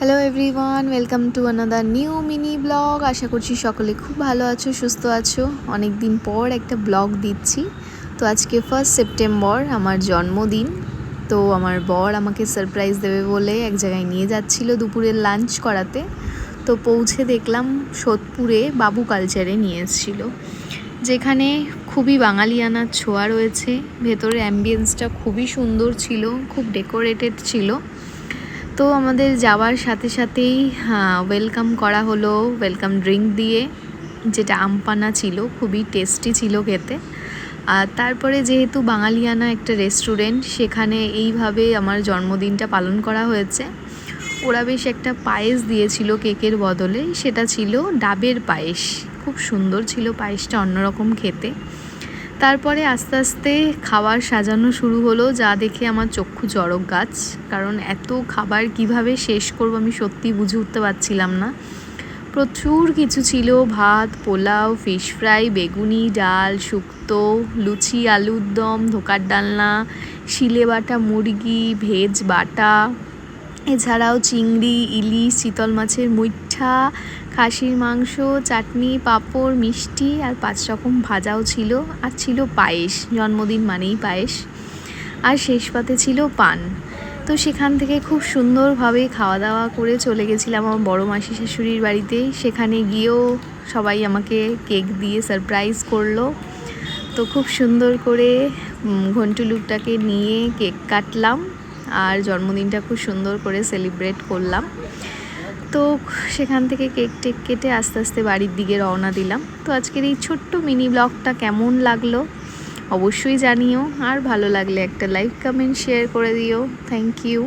Hello everyone, welcome to another new mini blog. আশা করছি সকলে খুব ভালো আছো, সুস্থ আছো। অনেক দিন পর একটা ব্লগ দিচ্ছি। তো আজকে 1 সেপ্টেম্বর আমার জন্মদিন। তো আমার বর আমাকে সারপ্রাইজ দেবে বলে এক জায়গায় নিয়ে যাচ্ছিল দুপুরের লাঞ্চ করাতে। তো পৌঁছে দেখলাম সোদপুরে বাবু কালচারে নিয়ে এসেছিল, যেখানে খুবই বাঙালিয়ানার ছোঁয়া রয়েছে। ভেতরে অ্যাম্বিয়েন্সটা খুবই সুন্দর ছিল, খুব ডেকোরেটেড ছিল। তো আমাদের যাওয়ার সাথে সাথেই ওয়েলকাম করা হলো, ওয়েলকাম ড্রিঙ্ক দিয়ে, যেটা আমপানা ছিল, খুবই টেস্টি ছিল খেতে। আর তারপরে যেহেতু বাঙালিয়ানা একটা রেস্টুরেন্ট, সেখানে এইভাবে আমার জন্মদিনটা পালন করা হয়েছে। ওরা বেশ একটা পায়েস দিয়েছিল কেকের বদলে, সেটা ছিল ডাবের পায়েস। খুব সুন্দর ছিল পায়েসটা, অন্যরকম খেতে। তারপরে আস্তে আস্তে খাবার সাজানো শুরু হলো, যা দেখে আমার চক্ষু চড়ক গাছ। কারণ এত খাবার কিভাবে শেষ করব আমি সত্যি বুঝে উঠতে পারছিলাম না। প্রচুর কিছু ছিল, ভাত, পোলাও, ফিশ ফ্রাই, বেগুনি, ডাল, শুক্তো, লুচি, আলুর দম, ধোকার ডালনা, শিলে বাটা মুরগি, ভেজ বাটা, এছাড়াও চিংড়ি, ইলিশ, চিতল মাছের মুইঠা, খাসির মাংস, চাটনি, পাঁপড়, মিষ্টি আর 5 রকম ভাজাও ছিল। আর ছিল পায়েস, জন্মদিন মানেই পায়েস। আর শেষ পাতে ছিল পান। তো সেখান থেকে খুব সুন্দরভাবে খাওয়া দাওয়া করে চলে গেছিলাম আমার বড় মাসি শাশুড়ির বাড়িতে। সেখানে গিয়েও সবাই আমাকে কেক দিয়ে সারপ্রাইজ করলো। তো খুব সুন্দর করে ঘন্টু লুকটাকে নিয়ে কেক কাটলাম আর জন্মদিনটা খুব সুন্দর করে সেলিব্রেট করলাম। তো সেখান থেকে কেক টেক কেটে আস্তে আস্তে বাড়ির দিকে রওনা দিলাম। তো আজকের এই ছোট্ট মিনি ব্লগটা কেমন লাগলো অবশ্যই জানিও, আর ভালো লাগলে একটা লাইক, কমেন্ট, শেয়ার করে দিও। Thank you.